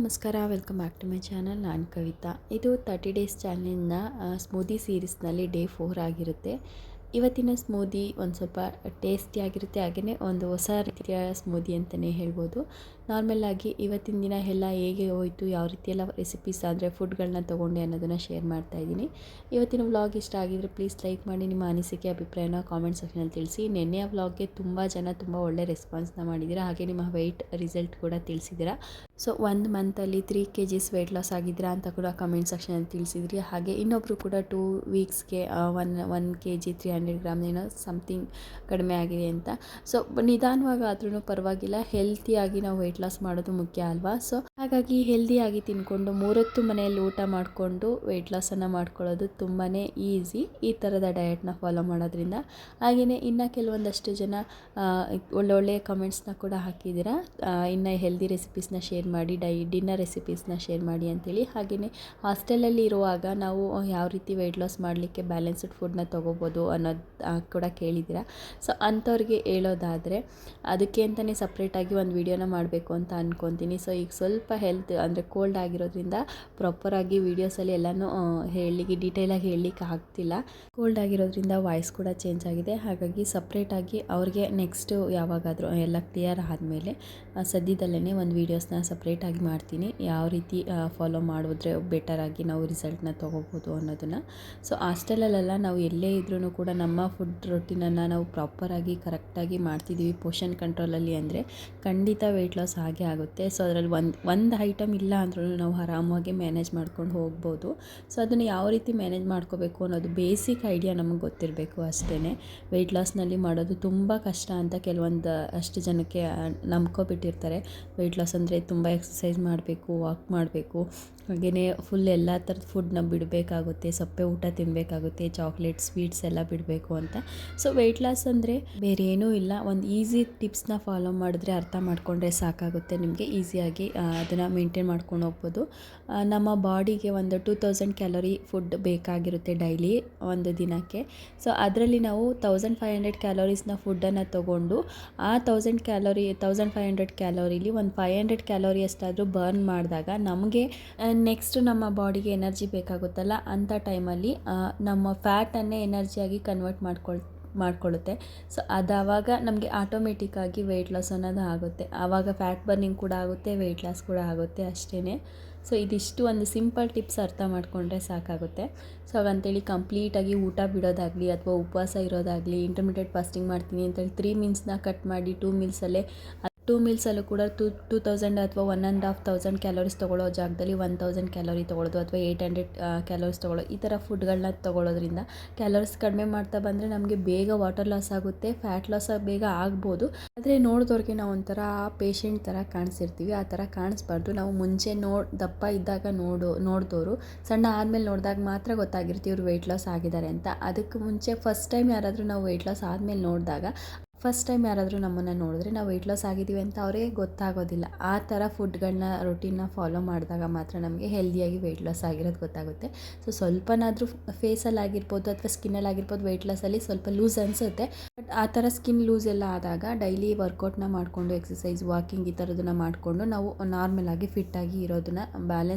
ನಮಸ್ಕಾರ, welcome back to my channel. ನಾನು ಕವಿತಾ. ಇದು 30 ಡೇಸ್ ಚಾಲೆಂಜ್ನ ಸ್ಮೂದಿ ಸೀರೀಸ್ನಲ್ಲಿ ಡೇ 4 ಆಗಿರುತ್ತೆ. ಇವತ್ತಿನ ಸ್ಮೂದಿ ಒಂದು ಸ್ವಲ್ಪ ಟೇಸ್ಟಿಯಾಗಿರುತ್ತೆ, ಹಾಗೆಯೇ ಒಂದು ಹೊಸ ರೀತಿಯ ಸ್ಮೂದಿ ಅಂತಲೇ ಹೇಳ್ಬೋದು. ನಾರ್ಮಲಾಗಿ ಇವತ್ತಿನ ದಿನ ಎಲ್ಲ ಹೇಗೆ ಹೋಯಿತು, ಯಾವ ರೀತಿಯೆಲ್ಲ ರೆಸಿಪೀಸ್ ಅಂದರೆ ಫುಡ್ಗಳನ್ನ ತೊಗೊಂಡೆ ಅನ್ನೋದನ್ನು ಶೇರ್ ಮಾಡ್ತಾಯಿದ್ದೀನಿ. ಇವತ್ತಿನ ವ್ಲಾಗ್ ಇಷ್ಟ ಆಗಿದರೆ ಪ್ಲೀಸ್ ಲೈಕ್ ಮಾಡಿ, ನಿಮ್ಮ ಅನಿಸಿಕೆ ಅಭಿಪ್ರಾಯನ ಕಾಮೆಂಟ್ ಸೆಕ್ಷನಲ್ಲಿ ತಿಳಿಸಿ. ನೆನ್ನೆಯ ವ್ಲಾಗ್ಗೆ ತುಂಬ ಜನ ತುಂಬ ಒಳ್ಳೆ ರೆಸ್ಪಾನ್ಸ್ನ ಮಾಡಿದ್ದೀರಾ, ಹಾಗೆ ನಿಮ್ಮ ವೆಯ್ಟ್ ರಿಸಲ್ಟ್ ಕೂಡ ತಿಳಿಸಿದ್ದೀರಾ. ಸೊ 1 ಮಂತಲ್ಲಿ 3 kgs ವೆಯ್ಟ್ ಲಾಸ್ ಆಗಿದ್ದೀರಾ ಅಂತ ಕೂಡ ಕಮೆಂಟ್ ಸೆಕ್ಷನಲ್ಲಿ ತಿಳಿಸಿದ್ರಿ. ಹಾಗೆ ಇನ್ನೊಬ್ಬರು ಕೂಡ 2 ವೀಕ್ಸ್ಗೆ 1 kg 300 ಗ್ರಾಮ್ ಏನೋ ಸಮಥಿಂಗ್ ಕಡಿಮೆ ಆಗಿದೆ ಅಂತ. ಸೊ ನಿಧಾನವಾಗಾದ್ರೂ ಪರವಾಗಿಲ್ಲ, ಹೆಲ್ತಿಯಾಗಿ ನಾವು ವೆಯ್ಟ್ ಲಾಸ್ ಮಾಡೋದು ಮುಖ್ಯ ಅಲ್ವಾ. ಸೊ ಹಾಗಾಗಿ ಹೆಲ್ದಿಯಾಗಿ ತಿನ್ಕೊಂಡು 3 ಹೊತ್ತು ಮನೆಯಲ್ಲಿ ಊಟ ಮಾಡಿಕೊಂಡು ವೆಯ್ಟ್ ಲಾಸನ್ನು ಮಾಡ್ಕೊಳ್ಳೋದು ತುಂಬಾ ಈಸಿ ಈ ಥರದ ಡಯಟ್ನ ಫಾಲೋ ಮಾಡೋದ್ರಿಂದ. ಹಾಗೆಯೇ ಇನ್ನು ಕೆಲವೊಂದಷ್ಟು ಜನ ಒಳ್ಳೊಳ್ಳೆಯ ಕಮೆಂಟ್ಸ್ನ ಕೂಡ ಹಾಕಿದ್ದೀರಾ, ಇನ್ನು ಹೆಲ್ದಿ ರೆಸಿಪೀಸ್ನ ಶೇರ್ ಮಾಡಿ, ಡಿನ್ನರ್ ರೆಸಿಪೀಸ್ನ ಶೇರ್ ಮಾಡಿ ಅಂತೇಳಿ. ಹಾಗೆಯೇ ಹಾಸ್ಟೆಲಲ್ಲಿ ಇರುವಾಗ ನಾವು ಯಾವ ರೀತಿ ವೆಯ್ಟ್ ಲಾಸ್ ಮಾಡಲಿಕ್ಕೆ ಬ್ಯಾಲೆನ್ಸ್ಡ್ ಫುಡ್ನ ತೊಗೋಬೋದು ಅನ್ನೋದು ಕೂಡ ಕೇಳಿದ್ದೀರಾ. ಸೊ ಅಂಥವ್ರಿಗೆ ಹೇಳೋದಾದರೆ ಅದಕ್ಕೆ ಅಂತಲೇ ಸಪ್ರೇಟಾಗಿ ಒಂದು ವೀಡಿಯೋನ ಮಾಡಬೇಕು ಅಂತ ಅಂದ್ಕೊತೀನಿ. ಸೊ ಈಗ ಸ್ವಲ್ಪ ಹೆಲ್ತ್ ಅಂದರೆ ಕೋಲ್ಡ್ ಆಗಿರೋದ್ರಿಂದ ಪ್ರಾಪರಾಗಿ ವೀಡಿಯೋಸಲ್ಲಿ ಎಲ್ಲನೂ ಡೀಟೇಲಾಗಿ ಹೇಳಲಿಕ್ಕೆ ಆಗ್ತಿಲ್ಲ. ಕೋಲ್ಡ್ ಆಗಿರೋದ್ರಿಂದ ವಾಯ್ಸ್ ಕೂಡ ಚೇಂಜ್ ಆಗಿದೆ. ಹಾಗಾಗಿ ಸಪ್ರೇಟಾಗಿ ಅವ್ರಿಗೆ ನೆಕ್ಸ್ಟು ಯಾವಾಗಾದರೂ ಎಲ್ಲ ಕ್ಲಿಯರ್ ಆದಮೇಲೆ ಸದ್ಯದಲ್ಲೇ ಒಂದು ವೀಡಿಯೋಸ್ನ ಸಪ್ರೇಟಾಗಿ ಮಾಡ್ತೀನಿ, ಯಾವ ರೀತಿ ಫಾಲೋ ಮಾಡಿದ್ರೆ ಬೆಟರಾಗಿ ನಾವು ರಿಸಲ್ಟ್ನ ತೊಗೋಬೋದು ಅನ್ನೋದನ್ನು. ಸೊ ಹಾಸ್ಟೆಲಲ್ಲೆಲ್ಲ ನಾವು ಎಲ್ಲೇ ಇದ್ರೂ ಕೂಡ ನಮ್ಮ ಫುಡ್ ರೊಟೀನನ್ನು ನಾವು ಪ್ರಾಪರಾಗಿ ಕರೆಕ್ಟಾಗಿ ಮಾಡ್ತಿದ್ದೀವಿ ಪೋಷನ್ ಕಂಟ್ರೋಲಲ್ಲಿ ಅಂದರೆ ಖಂಡಿತ ವೆಯ್ಟ್ ಲಾಸ್ ಆಗೇ ಆಗುತ್ತೆ. ಸೊ ಅದರಲ್ಲಿ ಒಂದು ಐಟಮ್ ಇಲ್ಲ ಅಂದ್ರೂ ನಾವು ಆರಾಮಾಗಿ ಮ್ಯಾನೇಜ್ ಮಾಡ್ಕೊಂಡು ಹೋಗ್ಬೋದು. ಸೊ ಅದನ್ನು ಯಾವ ರೀತಿ ಮ್ಯಾನೇಜ್ ಮಾಡ್ಕೋಬೇಕು ಅನ್ನೋದು ಬೇಸಿಕ್ ಐಡಿಯಾ ನಮಗೆ ಗೊತ್ತಿರಬೇಕು ಅಷ್ಟೇ. ವೆಯ್ಟ್ ಲಾಸ್ನಲ್ಲಿ ಮಾಡೋದು ತುಂಬ ಕಷ್ಟ ಅಂತ ಕೆಲವೊಂದು ಅಷ್ಟು ಜನಕ್ಕೆ ನಂಬ್ಕೊಬಿಟ್ಟಿರ್ತಾರೆ. ವೆಯ್ಟ್ ಲಾಸ್ ಅಂದರೆ ತುಂಬ ಎಕ್ಸಸೈಸ್ ಮಾಡಬೇಕು, ವಾಕ್ ಮಾಡಬೇಕು, ಹಾಗೆಯೇ ಫುಲ್ ಎಲ್ಲ ಥರದ ಫುಡ್ನ ಬಿಡಬೇಕಾಗುತ್ತೆ, ಸಪ್ಪೆ ಊಟ ತಿನ್ನಬೇಕಾಗುತ್ತೆ, ಚಾಕ್ಲೇಟ್ ಸ್ವೀಟ್ಸ್ ಎಲ್ಲ ಬಿಡಬೇಕು ಅಂತ. ಸೊ ವೆಯ್ಟ್ ಲಾಸ್ ಅಂದರೆ ಬೇರೆ ಏನೂ ಇಲ್ಲ, ಒಂದು ಈಸಿ ಟಿಪ್ಸ್ನ ಫಾಲೋ ಮಾಡಿದ್ರೆ, ಅರ್ಥ ಮಾಡಿಕೊಂಡ್ರೆ ಸಾಕಾಗುತ್ತೆ ನಿಮಗೆ. ಈಸಿಯಾಗಿ ಅದನ್ನು ಮೇಂಟೈನ್ ಮಾಡ್ಕೊಂಡು ಹೋಗ್ಬೋದು. ನಮ್ಮ ಬಾಡಿಗೆ ಒಂದು 2000 ಕ್ಯಾಲೋರಿ ಫುಡ್ ಬೇಕಾಗಿರುತ್ತೆ ಡೈಲಿ ಒಂದು ದಿನಕ್ಕೆ. ಸೊ ಅದರಲ್ಲಿ ನಾವು 1500 ಕ್ಯಾಲೋರೀಸ್ನ ಫುಡ್ಡನ್ನು ತೊಗೊಂಡು ಆ 1500 ಕ್ಯಾಲೋರಿಲಿ ಒಂದು 500 ಕ್ಯಾಲೋರಿ ಅಷ್ಟಾದರೂ ಬರ್ನ್ ಮಾಡಿದಾಗ ನಮಗೆ ನೆಕ್ಸ್ಟ್ ನಮ್ಮ ಬಾಡಿಗೆ ಎನರ್ಜಿ ಬೇಕಾಗುತ್ತಲ್ಲ, ಅಂಥ ಟೈಮಲ್ಲಿ ನಮ್ಮ ಫ್ಯಾಟನ್ನೇ ಎನರ್ಜಿಯಾಗಿ ಕನ್ವರ್ಟ್ ಮಾಡ್ಕೊಳ್ಳುತ್ತೆ. ಸೊ ಅದು ಆವಾಗ ನಮಗೆ ಆಟೋಮೆಟಿಕ್ಕಾಗಿ ವೆಯ್ಟ್ ಲಾಸ್ ಅನ್ನೋದು ಆಗುತ್ತೆ. ಆವಾಗ ಫ್ಯಾಟ್ ಬರ್ನಿಂಗ್ ಕೂಡ ಆಗುತ್ತೆ, ವೆಯ್ಟ್ ಲಾಸ್ ಕೂಡ ಆಗುತ್ತೆ ಅಷ್ಟೇ. ಸೊ ಇದಿಷ್ಟು ಒಂದು ಸಿಂಪಲ್ ಟಿಪ್ಸ್ ಅರ್ಥ ಮಾಡಿಕೊಂಡ್ರೆ ಸಾಕಾಗುತ್ತೆ. ಸೊ ಹಾಗಂತೇಳಿ ಕಂಪ್ಲೀಟಾಗಿ ಊಟ ಬಿಡೋದಾಗಲಿ ಅಥವಾ ಉಪವಾಸ ಇರೋದಾಗಲಿ, ಇಂಟರ್ಮಿಡಿಯೇಟ್ ಫಾಸ್ಟಿಂಗ್ ಮಾಡ್ತೀನಿ ಅಂತೇಳಿ 3 ಮೀಲ್ಸ್ನ ಕಟ್ ಮಾಡಿ 2 ಮೀಲ್ಸಲ್ಲೂ ಕೂಡ 2000 ಅಥವಾ 1500 ಕ್ಯಾಲೋರೀಸ್ ತೊಗೊಳ್ಳೋ ಜಾಗದಲ್ಲಿ 1000 ಕ್ಯಾಲೋರಿ ತೊಗೊಳ್ಳೋದು, ಅಥವಾ 800 ಕ್ಯಾಲೋರೀಸ್ ತೊಗೊಳ್ಳೋದು, ಈ ಥರ ಫುಡ್ಗಳನ್ನ ತೊಗೊಳ್ಳೋದ್ರಿಂದ ಕ್ಯಾಲೋರೀಸ್ ಕಡಿಮೆ ಮಾಡ್ತಾ ಬಂದರೆ ನಮಗೆ ಬೇಗ ವಾಟರ್ ಲಾಸ್ ಆಗುತ್ತೆ, ಫ್ಯಾಟ್ ಲಾಸ್ ಬೇಗ ಆಗ್ಬೋದು. ಆದರೆ ನೋಡಿದವ್ರಿಗೆ ನಾವು ಒಂಥರ ಪೇಷಂಟ್ ಥರ ಕಾಣಿಸಿರ್ತೀವಿ, ಆ ಥರ ಕಾಣಿಸ್ಬಾರ್ದು. ನಾವು ಮುಂಚೆ ದಪ್ಪ ಇದ್ದಾಗ ನೋಡಿದವರು ಸಣ್ಣ ಆದಮೇಲೆ ನೋಡಿದಾಗ ಮಾತ್ರ ಗೊತ್ತಾಗಿರ್ತೀವಿ ಇವ್ರು ವೆಯ್ಟ್ ಲಾಸ್ ಆಗಿದ್ದಾರೆ ಅಂತ. ಅದಕ್ಕೆ ಮುಂಚೆ ಫಸ್ಟ್ ಟೈಮ್ ಯಾರಾದರೂ ನಾವು ವೆಯ್ಟ್ ಲಾಸ್ ಆದಮೇಲೆ ನೋಡಿದಾಗ, ಫಸ್ಟ್ ಟೈಮ್ ಯಾರಾದರೂ ನಮ್ಮನ್ನು ನೋಡಿದ್ರೆ ನಾವು ವೆಯ್ಟ್ ಲಾಸ್ ಆಗಿದ್ದೀವಿ ಅಂತ ಅವರಿಗೆ ಗೊತ್ತಾಗೋದಿಲ್ಲ. ಆ ಥರ ಫುಡ್ಗಳನ್ನ ರೊಟೀನ್ನ ಫಾಲೋ ಮಾಡಿದಾಗ ಮಾತ್ರ ನಮಗೆ ಹೆಲ್ದಿಯಾಗಿ ವೆಯ್ಟ್ ಲಾಸ್ ಆಗಿರೋದು ಗೊತ್ತಾಗುತ್ತೆ. ಸೊ ಸ್ವಲ್ಪನಾದರೂ ಫೇಸಲ್ಲಿ ಆಗಿರ್ಬೋದು ಅಥವಾ ಸ್ಕಿನ್ನಲ್ಲಿ ಆಗಿರ್ಬೋದು ವೆಯ್ಟ್ ಲಾಸಲ್ಲಿ ಸ್ವಲ್ಪ ಲೂಸ್ ಅನಿಸುತ್ತೆ. ಬಟ್ ಆ ಥರ ಸ್ಕಿನ್ ಲೂಸ್ ಎಲ್ಲ ಆದಾಗ ಡೈಲಿ ವರ್ಕೌಟ್ನ ಮಾಡಿಕೊಂಡು, ಎಕ್ಸಸೈಸ್, ವಾಕಿಂಗ್ ಈ ಥರದನ್ನ ಮಾಡಿಕೊಂಡು ನಾವು ನಾರ್ಮಲಾಗಿ ಫಿಟ್ಟಾಗಿ ಇರೋದನ್ನ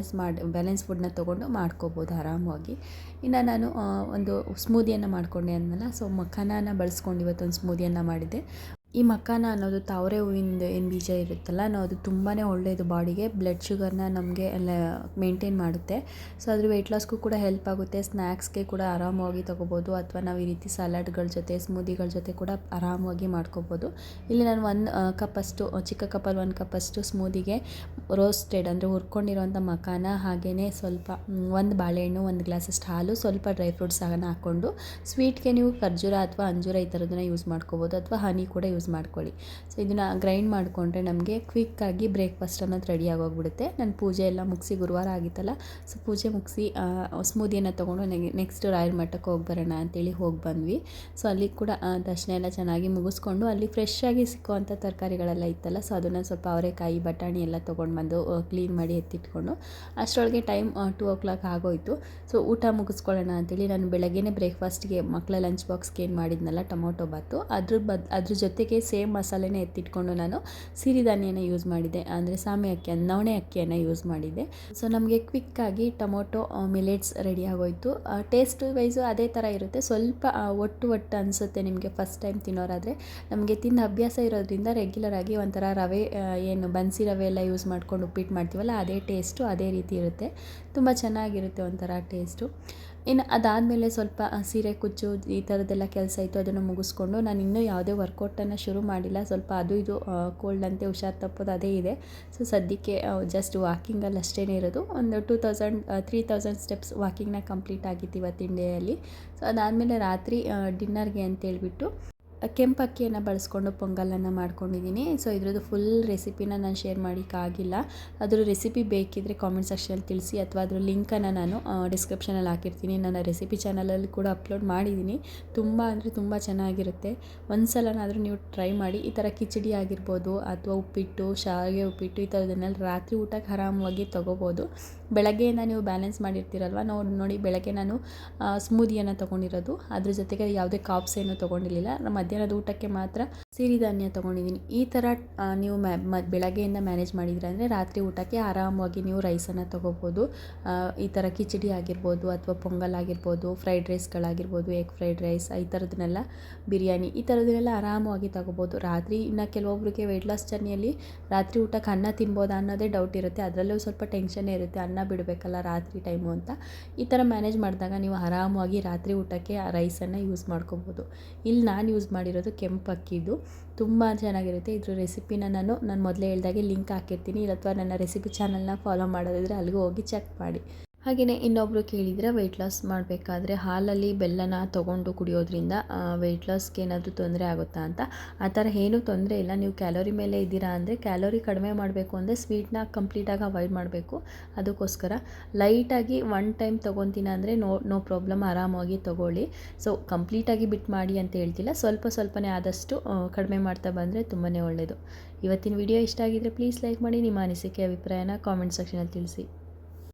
ಬ್ಯಾಲೆನ್ಸ್ ಫುಡ್ನ ತೊಗೊಂಡು ಮಾಡ್ಕೋಬೋದು ಆರಾಮವಾಗಿ. ಇನ್ನು ನಾನು ಒಂದು ಸ್ಮೂದಿಯನ್ನು ಮಾಡಿಕೊಂಡೆ ಅಂದನಲ್ಲ, ಸೊ ಮಖಾನನ ಬಳಸ್ಕೊಂಡು ಇವತ್ತೊಂದು ಸ್ಮೂದಿಯನ್ನು ಮಾಡಿದ್ದೆ. ಈ ಮಖಾನ ಅನ್ನೋದು ತಾವರೆ ಹೂವಿಂದ ಏನು ಬೀಜ ಇರುತ್ತಲ್ಲ, ಅದು ತುಂಬಾ ಒಳ್ಳೆಯದು ಬಾಡಿಗೆ. ಬ್ಲಡ್ ಶುಗರ್ನ ನಮಗೆ ಎಲ್ಲ ಮೇಂಟೈನ್ ಮಾಡುತ್ತೆ. ಸೊ ಅದ್ರ ವೆಯ್ಟ್ ಲಾಸ್ಗೂ ಕೂಡ ಹೆಲ್ಪ್ ಆಗುತ್ತೆ. ಸ್ನ್ಯಾಕ್ಸ್ಗೆ ಕೂಡ ಆರಾಮವಾಗಿ ತೊಗೋಬೋದು, ಅಥವಾ ನಾವು ಈ ರೀತಿ ಸಲಾಡ್ಗಳ ಜೊತೆ, ಸ್ಮೂದಿಗಳ ಜೊತೆ ಕೂಡ ಆರಾಮವಾಗಿ ಮಾಡ್ಕೋಬೋದು. ಇಲ್ಲಿ ನಾನು 1 ಕಪ್ಪಷ್ಟು, ಚಿಕ್ಕ ಕಪ್ಪಲ್ಲಿ 1 ಕಪ್ಪಷ್ಟು ಸ್ಮೂದಿಗೆ ರೋಸ್ಟೆಡ್ ಅಂದರೆ ಹುರ್ಕೊಂಡಿರೋಂಥ ಮಖಾನ, ಹಾಗೆಯೇ ಸ್ವಲ್ಪ 1 ಬಾಳೆಹಣ್ಣು, 1 ಗ್ಲಾಸಷ್ಟು ಹಾಲು, ಸ್ವಲ್ಪ ಡ್ರೈ ಫ್ರೂಟ್ಸನ್ನು ಹಾಕ್ಕೊಂಡು, ಸ್ವೀಟ್ಗೆ ನೀವು ಖರ್ಜೂರ ಅಥವಾ ಅಂಜೂರ ಈ ಥರದನ್ನ ಯೂಸ್ ಮಾಡ್ಕೋಬೋದು, ಅಥವಾ ಹನಿ ಕೂಡ ಯೂಸ್ ಮಾಡ್ಕೊಳ್ಳಿ. ಸೊ ಇದನ್ನು ಗ್ರೈಂಡ್ ಮಾಡಿಕೊಂಡ್ರೆ ನಮಗೆ ಕ್ವಿಕ್ಕಾಗಿ ಬ್ರೇಕ್ಫಾಸ್ಟ್ ಅನ್ನೋದು ರೆಡಿ ಆಗೋಗ್ಬಿಡುತ್ತೆ. ನಾನು ಪೂಜೆ ಎಲ್ಲ ಮುಗಿಸಿ, ಗುರುವಾರ ಆಗಿತ್ತಲ್ಲ, ಸೊ ಪೂಜೆ ಮುಗಿಸಿ ಸ್ಮೂದಿಯನ್ನು ತೊಗೊಂಡು ನೆಕ್ಸ್ಟ್ ರಾಯರ ಮಠಕ್ಕೆ ಹೋಗಿ ಬರೋಣ ಅಂತೇಳಿ ಹೋಗಿ ಬಂದ್ವಿ. ಸೊ ಅಲ್ಲಿ ಕೂಡ ದರ್ಶನ ಎಲ್ಲ ಚೆನ್ನಾಗಿ ಮುಗಿಸ್ಕೊಂಡು, ಅಲ್ಲಿ ಫ್ರೆಶ್ಶಾಗಿ ಸಿಕ್ಕುವಂಥ ತರಕಾರಿಗಳೆಲ್ಲ ಇತ್ತಲ್ಲ, ಸೊ ಅದನ್ನು ಸ್ವಲ್ಪ ಅವರೆಕಾಯಿ, ಬಟಾಣಿ ಎಲ್ಲ ತೊಗೊಂಡು ಬಂದು ಕ್ಲೀನ್ ಮಾಡಿ ಎತ್ತಿಟ್ಕೊಂಡು, ಅಷ್ಟರೊಳಗೆ ಟೈಮ್ 2 o'clock ಆಗೋಯಿತು. ಸೊ ಊಟ ಮುಗಿಸ್ಕೊಳ್ಳೋಣ ಅಂತೇಳಿ ನಾನು ಬೆಳಗ್ಗೆನೇ ಬ್ರೇಕ್ಫಾಸ್ಟ್ಗೆ ಮಕ್ಕಳ ಲಂಚ್ ಬಾಕ್ಸ್ಗೆ ಏನು ಮಾಡಿದ್ನಲ್ಲ ಟೊಮೊಟೊ ಬಾತು, ಅದ್ರ ಜೊತೆಗೆ ಜೊತೆಗೆ ಸೇಮ್ ಮಸಾಲೆನೇ ಎತ್ತಿಟ್ಕೊಂಡು ನಾನು ಸಿರಿಧಾನ್ಯನ ಯೂಸ್ ಮಾಡಿದ್ದೆ, ಅಂದರೆ ಸಾಮೆ ಅಕ್ಕಿ, ನವಣೆ ಅಕ್ಕಿಯನ್ನು ಯೂಸ್ ಮಾಡಿದ್ದೆ. ಸೊ ನಮಗೆ ಕ್ವಿಕ್ಕಾಗಿ ಟೊಮೊಟೊ ಮಿಲೆಟ್ಸ್ ರೆಡಿ ಆಗೋಯಿತು. ಟೇಸ್ಟ್ ವೈಸು ಅದೇ ಥರ ಇರುತ್ತೆ, ಸ್ವಲ್ಪ ಒಟ್ಟು ಅನಿಸುತ್ತೆ ನಿಮಗೆ ಫಸ್ಟ್ ಟೈಮ್ ತಿನ್ನೋರಾದರೆ. ನಮಗೆ ತಿಂದು ಅಭ್ಯಾಸ ಇರೋದ್ರಿಂದ ರೆಗ್ಯುಲರ್ ಆಗಿ ಒಂಥರ ರವೆ, ಏನು ಬನ್ಸಿ ರವೆ ಎಲ್ಲ ಯೂಸ್ ಮಾಡ್ಕೊಂಡು ಉಪ್ಪಿಟ್ಟು ಮಾಡ್ತೀವಲ್ಲ ಅದೇ ಟೇಸ್ಟು ಅದೇ ರೀತಿ ಇರುತ್ತೆ. ತುಂಬ ಚೆನ್ನಾಗಿರುತ್ತೆ ಒಂಥರ ಟೇಸ್ಟು. ಇನ್ನು ಅದಾದಮೇಲೆ ಸ್ವಲ್ಪ ಸೀರೆ ಕುಚ್ಚು ಈ ಥರದ್ದೆಲ್ಲ ಕೆಲಸ ಇತ್ತು, ಅದನ್ನು ಮುಗಿಸ್ಕೊಂಡು ನಾನು ಇನ್ನೂ ಯಾವುದೇ ವರ್ಕೌಟನ್ನು ಶುರು ಮಾಡಿಲ್ಲ. ಸ್ವಲ್ಪ ಅದು ಇದು ಕೋಲ್ಡ್ ಅಂತೆ, ಹುಷಾರು ತಪ್ಪೋದು ಅದೇ ಇದೆ. ಸೊ ಸದ್ಯಕ್ಕೆ ಜಸ್ಟ್ ವಾಕಿಂಗಲ್ಲಿ ಅಷ್ಟೇ ಇರೋದು. ಒಂದು 3000 ಸ್ಟೆಪ್ಸ್ ವಾಕಿಂಗ್ನ ಕಂಪ್ಲೀಟ್ ಆಗಿತ್ತು ಇವತ್ತಿನ ಡೇಯಲ್ಲಿ. ಸೊ ಅದಾದಮೇಲೆ ರಾತ್ರಿ ಡಿನ್ನರ್ಗೆ ಅಂತೇಳ್ಬಿಟ್ಟು ಕೆಂಪು ಅಕ್ಕಿಯನ್ನು ಬಳಸ್ಕೊಂಡು ಪೊಂಗಲನ್ನು ಮಾಡ್ಕೊಂಡಿದ್ದೀನಿ. ಸೊ ಇದ್ರದ್ದು ಫುಲ್ ರೆಸಿಪಿನ ನಾನು ಶೇರ್ ಮಾಡೋಕ್ಕಾಗಿಲ್ಲ. ಅದ್ರ ರೆಸಿಪಿ ಬೇಕಿದ್ದರೆ ಕಾಮೆಂಟ್ ಸೆಕ್ಷನಲ್ಲಿ ತಿಳಿಸಿ, ಅಥವಾ ಅದ್ರ ಲಿಂಕನ್ನು ನಾನು ಡಿಸ್ಕ್ರಿಪ್ಷನಲ್ಲಿ ಹಾಕಿರ್ತೀನಿ. ನನ್ನ ರೆಸಿಪಿ ಚಾನಲಲ್ಲಿ ಕೂಡ ಅಪ್ಲೋಡ್ ಮಾಡಿದ್ದೀನಿ. ತುಂಬ ಅಂದರೆ ತುಂಬ ಚೆನ್ನಾಗಿರುತ್ತೆ. ಒಂದು ಸಲನಾದರೂ ನೀವು ಟ್ರೈ ಮಾಡಿ. ಈ ಥರ ಕಿಚಡಿ ಆಗಿರ್ಬೋದು ಅಥವಾ ಉಪ್ಪಿಟ್ಟು, ಶಾವಿಗೆ ಉಪ್ಪಿಟ್ಟು, ಈ ಥರದನ್ನೆಲ್ಲ ರಾತ್ರಿ ಊಟಕ್ಕೆ ಆರಾಮವಾಗಿ ತೊಗೋಬೋದು. ಬೆಳಗ್ಗೆಯಿಂದ ನೀವು ಬ್ಯಾಲೆನ್ಸ್ ಮಾಡಿರ್ತೀರಲ್ವ, ನೋಡಿ ಬೆಳಗ್ಗೆ ನಾನು ಸ್ಮೂದಿಯನ್ನು ತೊಗೊಂಡಿರೋದು, ಅದ್ರ ಜೊತೆಗೆ ಯಾವುದೇ ಕಾಪ್ಸ್ ಏನೂ ತೊಗೊಂಡಿರಲಿಲ್ಲ. ಮಧ್ಯಾಹ್ನದ ಊಟಕ್ಕೆ ಮಾತ್ರ ಸಿರಿಧಾನ್ಯ ತೊಗೊಂಡಿದ್ದೀನಿ. ಈ ಥರ ನೀವು ಬೆಳಗ್ಗೆಯಿಂದ ಮ್ಯಾನೇಜ್ ಮಾಡಿದ್ರೆ ಅಂದರೆ ರಾತ್ರಿ ಊಟಕ್ಕೆ ಆರಾಮವಾಗಿ ನೀವು ರೈಸನ್ನು ತೊಗೋಬೋದು. ಈ ಥರ ಕಿಚಡಿ ಆಗಿರ್ಬೋದು ಅಥವಾ ಪೊಂಗಲ್ ಆಗಿರ್ಬೋದು, ಫ್ರೈಡ್ ರೈಸ್ಗಳಾಗಿರ್ಬೋದು, ಎಗ್ ಫ್ರೈಡ್ ರೈಸ್, ಈ ಥರದನ್ನೆಲ್ಲ, ಬಿರಿಯಾನಿ, ಈ ಥರದನ್ನೆಲ್ಲ ಆರಾಮವಾಗಿ ತೊಗೋಬೋದು ರಾತ್ರಿ. ಇನ್ನು ಕೆಲವೊಬ್ಬರಿಗೆ ವೆಯ್ಟ್ ಲಾಸ್ ಜರ್ನಿಯಲ್ಲಿ ರಾತ್ರಿ ಊಟಕ್ಕೆ ಅನ್ನ ತಿನ್ಬೋದಾ ಅನ್ನೋದೇ ಡೌಟ್ ಇರುತ್ತೆ. ಅದರಲ್ಲೂ ಸ್ವಲ್ಪ ಟೆನ್ಷನ್ನೇ ಇರುತ್ತೆ, ಅನ್ನ ಬಿಡಬೇಕಲ್ಲ ರಾತ್ರಿ ಟೈಮು ಅಂತ. ಈ ಥರ ಮ್ಯಾನೇಜ್ ಮಾಡಿದಾಗ ನೀವು ಆರಾಮವಾಗಿ ರಾತ್ರಿ ಊಟಕ್ಕೆ ಆ ರೈಸನ್ನು ಯೂಸ್ ಮಾಡ್ಕೋಬೋದು. ಇಲ್ಲಿ ನಾನು ಯೂಸ್ ಮಾಡಿರೋದು ಕೆಂಪು ಅಕ್ಕಿದು, ತುಂಬ ಚೆನ್ನಾಗಿರುತ್ತೆ. ಇದ್ರ ರೆಸಿಪಿನ ನಾನು ಮೊದಲೇ ಹೇಳ್ದಾಗೆ ಲಿಂಕ್ ಹಾಕಿರ್ತೀನಿ, ಅಥವಾ ನನ್ನ ರೆಸಿಪಿ ಚಾನಲ್ನ ಫಾಲೋ ಮಾಡೋದಿದ್ರೆ ಅಲ್ಲಿಗೂ ಹೋಗಿ ಚೆಕ್ ಮಾಡಿ. ಹಾಗೆಯೇ ಇನ್ನೊಬ್ಬರು ಕೇಳಿದರೆ ವೆಯ್ಟ್ ಲಾಸ್ ಮಾಡಬೇಕಾದ್ರೆ ಹಾಲಲ್ಲಿ ಬೆಲ್ಲನ ತೊಗೊಂಡು ಕುಡಿಯೋದ್ರಿಂದ ವೆಯ್ಟ್ ಲಾಸ್ಗೆ ಏನಾದರೂ ತೊಂದರೆ ಆಗುತ್ತಾ ಅಂತ. ಆ ಥರ ಏನೂ ತೊಂದರೆ ಇಲ್ಲ. ನೀವು ಕ್ಯಾಲೋರಿ ಮೇಲೆ ಇದ್ದೀರಾ ಅಂದರೆ, ಕ್ಯಾಲೋರಿ ಕಡಿಮೆ ಮಾಡಬೇಕು ಅಂದರೆ ಸ್ವೀಟ್ನ ಕಂಪ್ಲೀಟಾಗಿ ಅವಾಯ್ಡ್ ಮಾಡಬೇಕು. ಅದಕ್ಕೋಸ್ಕರ ಲೈಟಾಗಿ ಒನ್ ಟೈಮ್ ತೊಗೊತೀನಿ ಅಂದರೆ ನೋ ಪ್ರಾಬ್ಲಮ್, ಆರಾಮಾಗಿ ತೊಗೊಳ್ಳಿ. ಸೊ ಕಂಪ್ಲೀಟಾಗಿ ಬಿಟ್ಟು ಮಾಡಿ ಅಂತ ಹೇಳ್ತಿಲ್ಲ, ಸ್ವಲ್ಪನೇ ಆದಷ್ಟು ಕಡಿಮೆ ಮಾಡ್ತಾ ಬಂದರೆ ತುಂಬಾ ಒಳ್ಳೆಯದು. ಇವತ್ತಿನ ವಿಡಿಯೋ ಇಷ್ಟ ಆಗಿದ್ದರೆ ಪ್ಲೀಸ್ ಲೈಕ್ ಮಾಡಿ. ನಿಮ್ಮ ಅನಿಸಿಕೆ ಅಭಿಪ್ರಾಯನ ಕಾಮೆಂಟ್ ಸೆಕ್ಷನಲ್ಲಿ ತಿಳಿಸಿ.